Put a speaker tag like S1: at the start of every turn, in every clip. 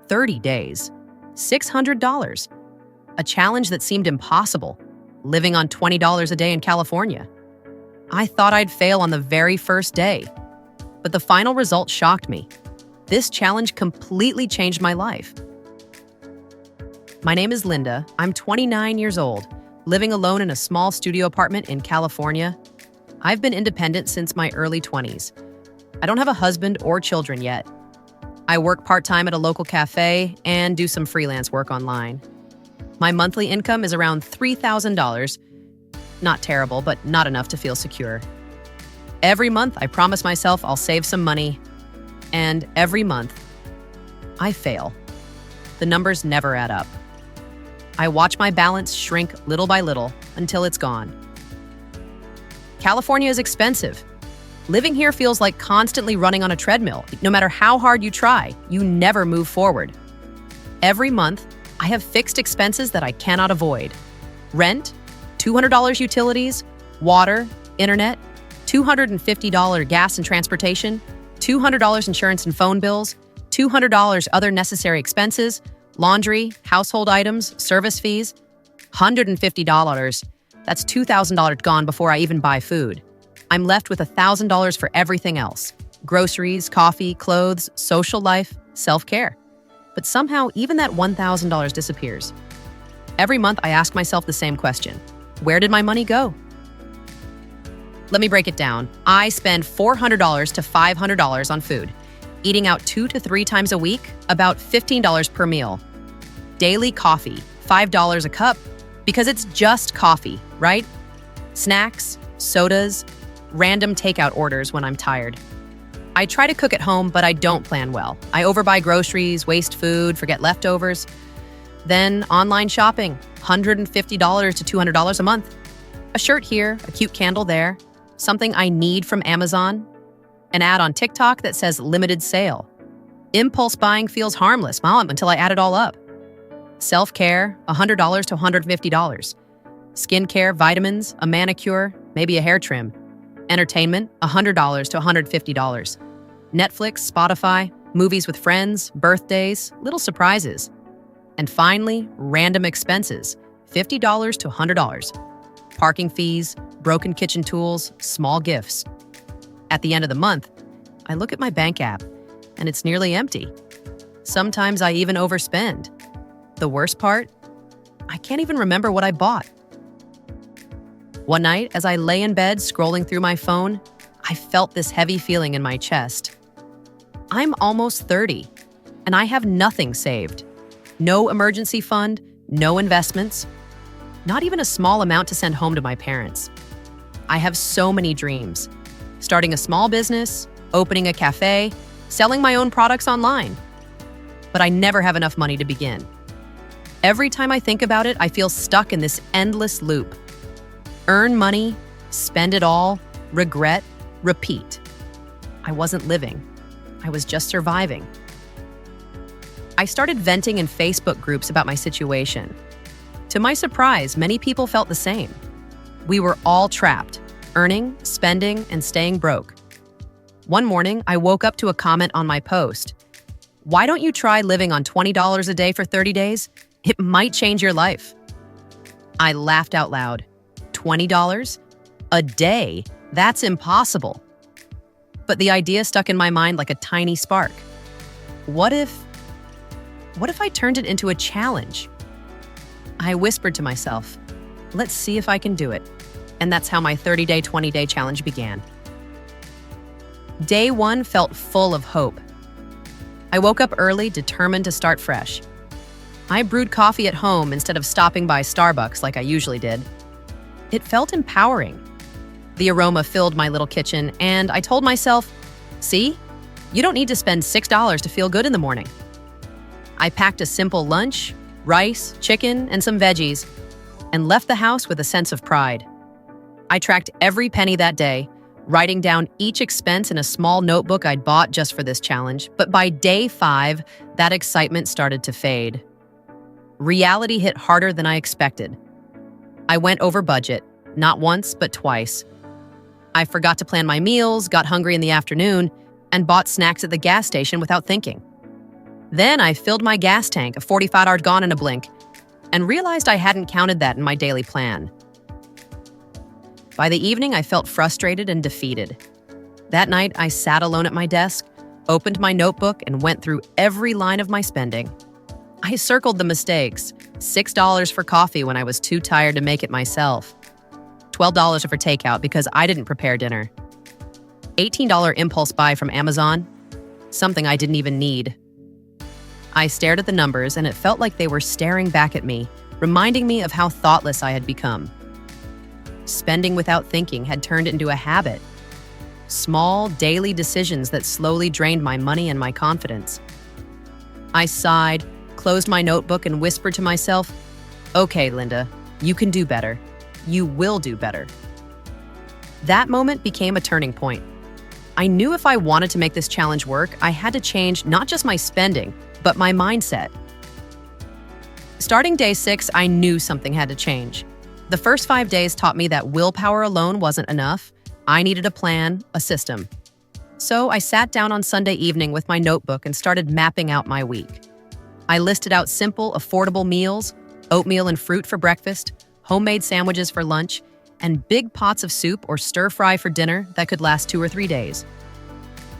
S1: 30 days, $600. A challenge that seemed impossible, living on $20 a day in California. I thought I'd fail on the very first day, but the final result shocked me. This challenge completely changed my life. My name is Linda. I'm 29 years old, living alone in a small studio apartment in California. I've been independent since my early 20s. I don't have a husband or children yet. I work part-time at a local cafe and do some freelance work online. My monthly income is around $3,000. Not terrible, but not enough to feel secure. Every month, I promise myself I'll save some money, and every month, I fail. The numbers never add up. I watch my balance shrink little by little until it's gone. California is expensive. Living here feels like constantly running on a treadmill. No matter how hard you try, you never move forward. Every month, I have fixed expenses that I cannot avoid. Rent, $200 utilities, water, internet, $250 gas and transportation, $200 insurance and phone bills, $200 other necessary expenses, laundry, household items, service fees, $150. That's $2,000 gone before I even buy food. I'm left with $1,000 for everything else: groceries, coffee, clothes, social life, self-care. But somehow, even that $1,000 disappears. Every month, I ask myself the same question: where did my money go? Let me break it down. I spend $400 to $500 on food, eating out 2 to 3 times a week, about $15 per meal. Daily coffee, $5 a cup, because it's just coffee, right? Snacks, sodas, random takeout orders when I'm tired. I try to cook at home, but I don't plan well. I overbuy groceries, waste food, forget leftovers. Then online shopping, $150 to $200 a month. A shirt here, a cute candle there, something I need from Amazon, an ad on TikTok that says limited sale. Impulse buying feels harmless, until I add it all up. Self-care, $100 to $150. Skincare, vitamins, a manicure, maybe a hair trim. Entertainment, $100 to $150. Netflix, Spotify, movies with friends, birthdays, little surprises. And finally, random expenses, $50 to $100. Parking fees, broken kitchen tools, small gifts. At the end of the month, I look at my bank app, and it's nearly empty. Sometimes I even overspend. The worst part? I can't even remember what I bought. One night, as I lay in bed scrolling through my phone, I felt this heavy feeling in my chest. I'm almost 30, and I have nothing saved. No emergency fund, no investments, not even a small amount to send home to my parents. I have so many dreams. Starting a small business, opening a cafe, selling my own products online. But I never have enough money to begin. Every time I think about it, I feel stuck in this endless loop. Earn money, spend it all, regret, repeat. I wasn't living. I was just surviving. I started venting in Facebook groups about my situation. To my surprise, many people felt the same. We were all trapped, earning, spending, and staying broke. One morning, I woke up to a comment on my post. Why don't you try living on $20 a day for 30 days? It might change your life. I laughed out loud. $20 a day? That's impossible. But the idea stuck in my mind like a tiny spark. What if I turned it into a challenge? I whispered to myself, let's see if I can do it. And that's how my 30-day, 20-day challenge began. Day 1 felt full of hope. I woke up early, determined to start fresh. I brewed coffee at home instead of stopping by Starbucks like I usually did. It felt empowering. The aroma filled my little kitchen, and I told myself, see, you don't need to spend $6 to feel good in the morning. I packed a simple lunch, rice, chicken, and some veggies, and left the house with a sense of pride. I tracked every penny that day, writing down each expense in a small notebook I'd bought just for this challenge. But by day 5, that excitement started to fade. Reality hit harder than I expected. I went over budget, not once, but twice. I forgot to plan my meals, got hungry in the afternoon, and bought snacks at the gas station without thinking. Then I filled my gas tank, a 45 gone in a blink, and realized I hadn't counted that in my daily plan. By the evening, I felt frustrated and defeated. That night, I sat alone at my desk, opened my notebook, and went through every line of my spending. I circled the mistakes: $6 for coffee when I was too tired to make it myself, $12 for takeout because I didn't prepare dinner, $18 impulse buy from Amazon, something I didn't even need. I stared at the numbers, and it felt like they were staring back at me, reminding me of how thoughtless I had become. Spending without thinking had turned into a habit. Small, daily decisions that slowly drained my money and my confidence. I sighed, closed my notebook, and whispered to myself, "Okay, Linda, you can do better. You will do better." That moment became a turning point. I knew if I wanted to make this challenge work, I had to change not just my spending, but my mindset. Starting day 6, I knew something had to change. The first 5 days taught me that willpower alone wasn't enough. I needed a plan, a system. So I sat down on Sunday evening with my notebook and started mapping out my week. I listed out simple, affordable meals: oatmeal and fruit for breakfast, homemade sandwiches for lunch, and big pots of soup or stir-fry for dinner that could last 2 or 3 days.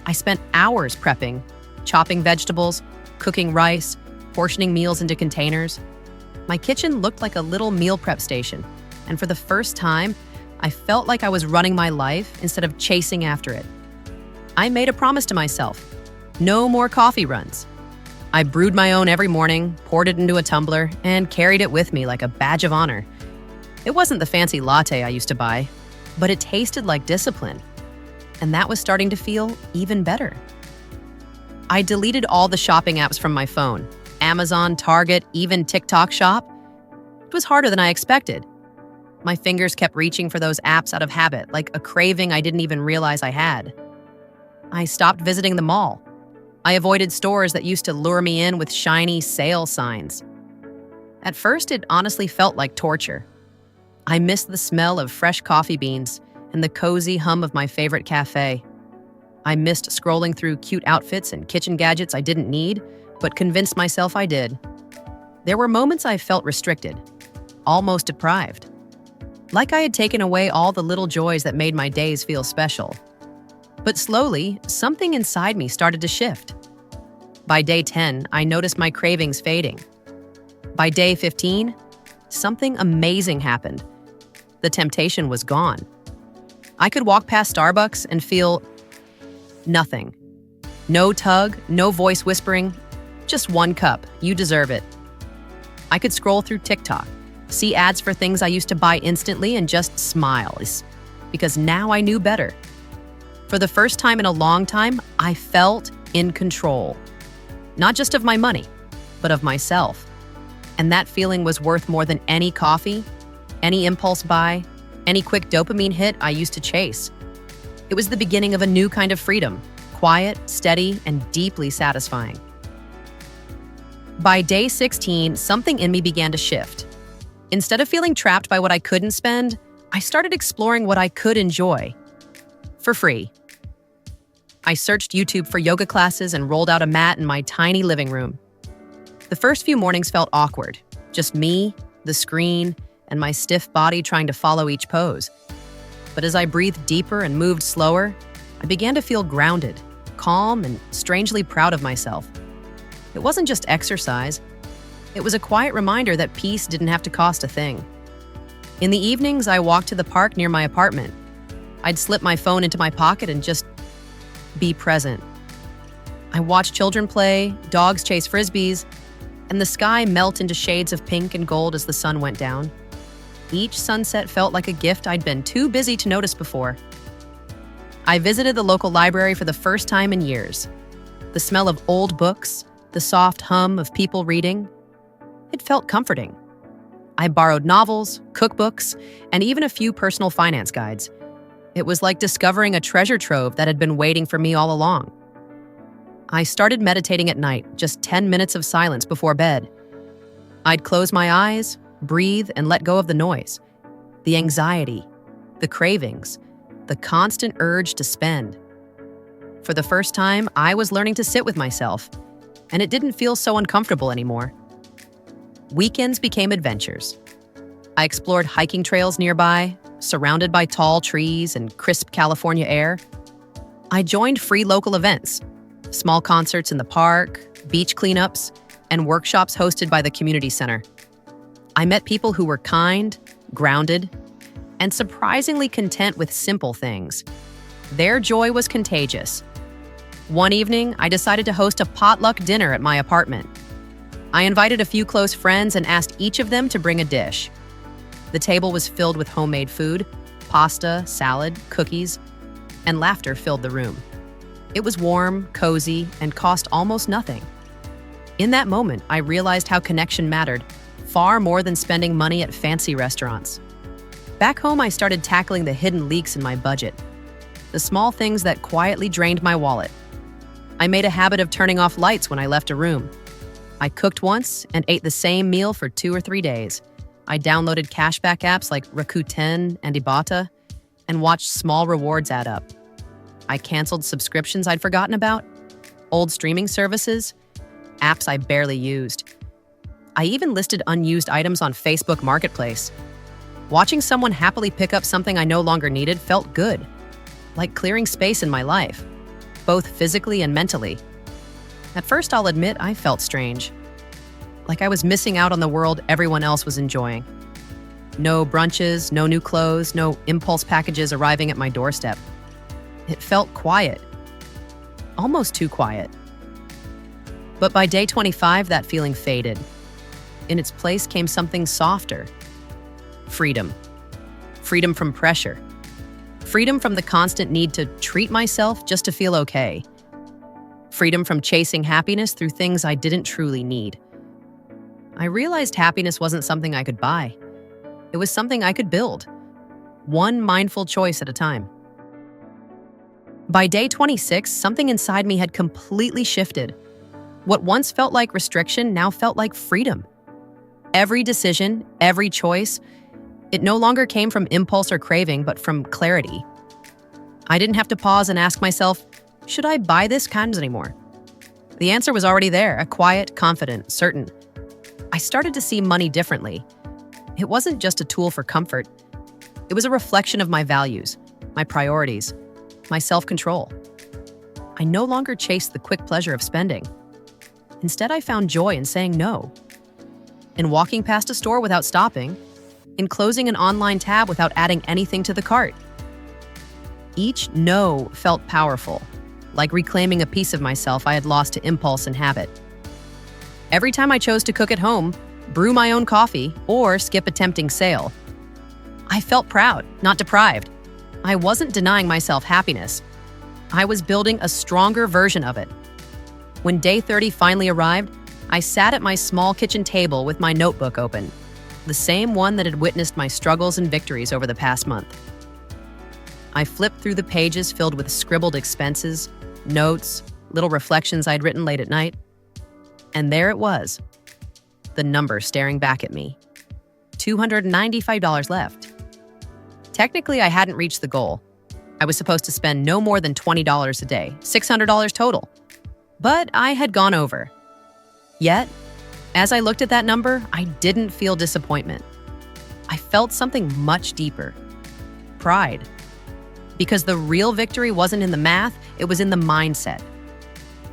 S1: I spent hours prepping, chopping vegetables, cooking rice, portioning meals into containers. My kitchen looked like a little meal prep station, and for the first time, I felt like I was running my life instead of chasing after it. I made a promise to myself: no more coffee runs. I brewed my own every morning, poured it into a tumbler, and carried it with me like a badge of honor. It wasn't the fancy latte I used to buy, but it tasted like discipline, and that was starting to feel even better. I deleted all the shopping apps from my phone: Amazon, Target, even TikTok Shop. It was harder than I expected. My fingers kept reaching for those apps out of habit, like a craving I didn't even realize I had. I stopped visiting the mall. I avoided stores that used to lure me in with shiny sale signs. At first, it honestly felt like torture. I missed the smell of fresh coffee beans and the cozy hum of my favorite cafe. I missed scrolling through cute outfits and kitchen gadgets I didn't need, but convinced myself I did. There were moments I felt restricted, almost deprived. Like I had taken away all the little joys that made my days feel special. But slowly, something inside me started to shift. By day 10, I noticed my cravings fading. By day 15, something amazing happened. The temptation was gone. I could walk past Starbucks and feel nothing. No tug, no voice whispering, just one cup. You deserve it. I could scroll through TikTok, see ads for things I used to buy instantly, and just smile, because now I knew better. For the first time in a long time, I felt in control. Not just of my money, but of myself. And that feeling was worth more than any coffee, any impulse buy, any quick dopamine hit I used to chase. It was the beginning of a new kind of freedom, quiet, steady, and deeply satisfying. By day 16, something in me began to shift. Instead of feeling trapped by what I couldn't spend, I started exploring what I could enjoy for free. I searched YouTube for yoga classes and rolled out a mat in my tiny living room. The first few mornings felt awkward, just me, the screen, and my stiff body trying to follow each pose. But as I breathed deeper and moved slower, I began to feel grounded, calm, and strangely proud of myself. It wasn't just exercise. It was a quiet reminder that peace didn't have to cost a thing. In the evenings, I walked to the park near my apartment. I'd slip my phone into my pocket and just be present. I watched children play, dogs chase frisbees, and the sky melt into shades of pink and gold as the sun went down. Each sunset felt like a gift I'd been too busy to notice before. I visited the local library for the first time in years. The smell of old books, the soft hum of people reading, it felt comforting. I borrowed novels, cookbooks, and even a few personal finance guides. It was like discovering a treasure trove that had been waiting for me all along. I started meditating at night, just 10 minutes of silence before bed. I'd close my eyes, breathe, and let go of the noise, the anxiety, the cravings, the constant urge to spend. For the first time, I was learning to sit with myself, and it didn't feel so uncomfortable anymore. Weekends became adventures. I explored hiking trails nearby, surrounded by tall trees and crisp California air. I joined free local events, small concerts in the park, beach cleanups, and workshops hosted by the community center. I met people who were kind, grounded, and surprisingly content with simple things. Their joy was contagious. One evening, I decided to host a potluck dinner at my apartment. I invited a few close friends and asked each of them to bring a dish. The table was filled with homemade food, pasta, salad, cookies, and laughter filled the room. It was warm, cozy, and cost almost nothing. In that moment, I realized how connection mattered, far more than spending money at fancy restaurants. Back home, I started tackling the hidden leaks in my budget, the small things that quietly drained my wallet. I made a habit of turning off lights when I left a room. I cooked once and ate the same meal for 2 or 3 days. I downloaded cashback apps like Rakuten and Ibotta and watched small rewards add up. I canceled subscriptions I'd forgotten about, old streaming services, apps I barely used. I even listed unused items on Facebook Marketplace. Watching someone happily pick up something I no longer needed felt good, like clearing space in my life, both physically and mentally. At first, I'll admit I felt strange, like I was missing out on the world everyone else was enjoying. No brunches, no new clothes, no impulse packages arriving at my doorstep. It felt quiet, almost too quiet. But by day 25, that feeling faded. In its place came something softer. Freedom. Freedom from pressure. Freedom from the constant need to treat myself just to feel okay. Freedom from chasing happiness through things I didn't truly need. I realized happiness wasn't something I could buy. It was something I could build, one mindful choice at a time. By day 26, something inside me had completely shifted. What once felt like restriction now felt like freedom. Every decision, every choice, it no longer came from impulse or craving, but from clarity. I didn't have to pause and ask myself, should I buy this kind anymore? The answer was already there, a quiet, confident, certain. I started to see money differently. It wasn't just a tool for comfort. It was a reflection of my values, my priorities, my self-control. I no longer chased the quick pleasure of spending. Instead, I found joy in saying no, in walking past a store without stopping, in closing an online tab without adding anything to the cart. Each no felt powerful, like reclaiming a piece of myself I had lost to impulse and habit. Every time I chose to cook at home, brew my own coffee, or skip a tempting sale, I felt proud, not deprived. I wasn't denying myself happiness. I was building a stronger version of it. When day 30 finally arrived, I sat at my small kitchen table with my notebook open, the same one that had witnessed my struggles and victories over the past month. I flipped through the pages filled with scribbled expenses, notes, little reflections I'd written late at night. And there it was, the number staring back at me. $295 left. Technically, I hadn't reached the goal. I was supposed to spend no more than $20 a day, $600 total. But I had gone over. Yet, as I looked at that number, I didn't feel disappointment. I felt something much deeper. Pride. Because the real victory wasn't in the math, it was in the mindset.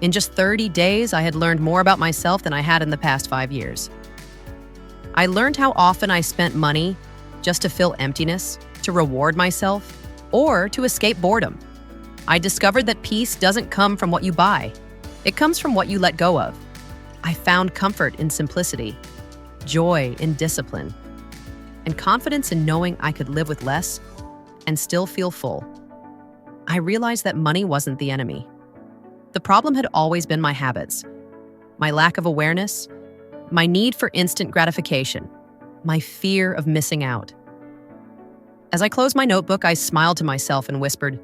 S1: In just 30 days, I had learned more about myself than I had in the past 5 years. I learned how often I spent money just to fill emptiness, to reward myself, or to escape boredom. I discovered that peace doesn't come from what you buy. It comes from what you let go of. I found comfort in simplicity, joy in discipline, and confidence in knowing I could live with less and still feel full. I realized that money wasn't the enemy. The problem had always been my habits, my lack of awareness, my need for instant gratification, my fear of missing out. As I closed my notebook, I smiled to myself and whispered,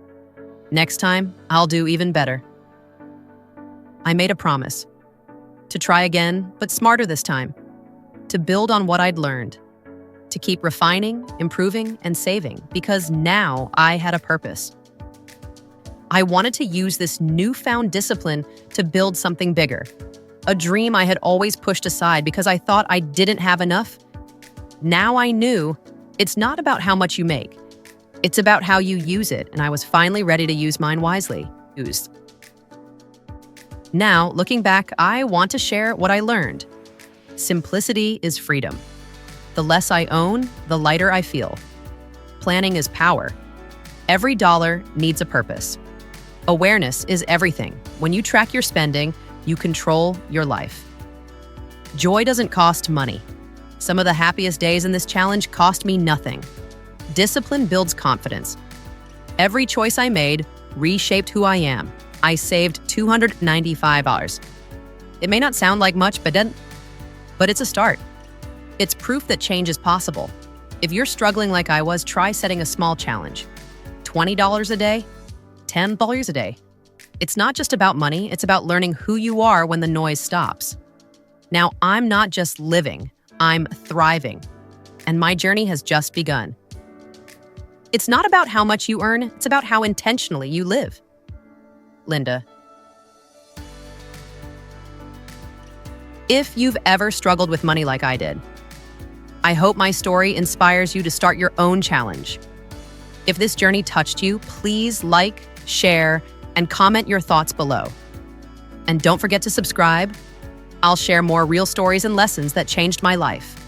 S1: "Next time, I'll do even better." I made a promise to try again, but smarter this time, to build on what I'd learned, to keep refining, improving, and saving, because now I had a purpose. I wanted to use this newfound discipline to build something bigger, a dream I had always pushed aside because I thought I didn't have enough. Now I knew it's not about how much you make. It's about how you use it, and I was finally ready to use mine wisely. Now, looking back, I want to share what I learned. Simplicity is freedom. The less I own, the lighter I feel. Planning is power. Every dollar needs a purpose. Awareness is everything. When you track your spending, you control your life. Joy doesn't cost money. Some of the happiest days in this challenge cost me nothing. Discipline builds confidence. Every choice I made reshaped who I am. I saved $295. It may not sound like much, but it's a start. It's proof that change is possible. If you're struggling like I was, try setting a small challenge. $20 a day, $10 a day. It's not just about money, it's about learning who you are when the noise stops. Now, I'm not just living, I'm thriving. And my journey has just begun. It's not about how much you earn, it's about how intentionally you live. Linda. If you've ever struggled with money like I did, I hope my story inspires you to start your own challenge. If this journey touched you, please like, share, and comment your thoughts below. And don't forget to subscribe. I'll share more real stories and lessons that changed my life.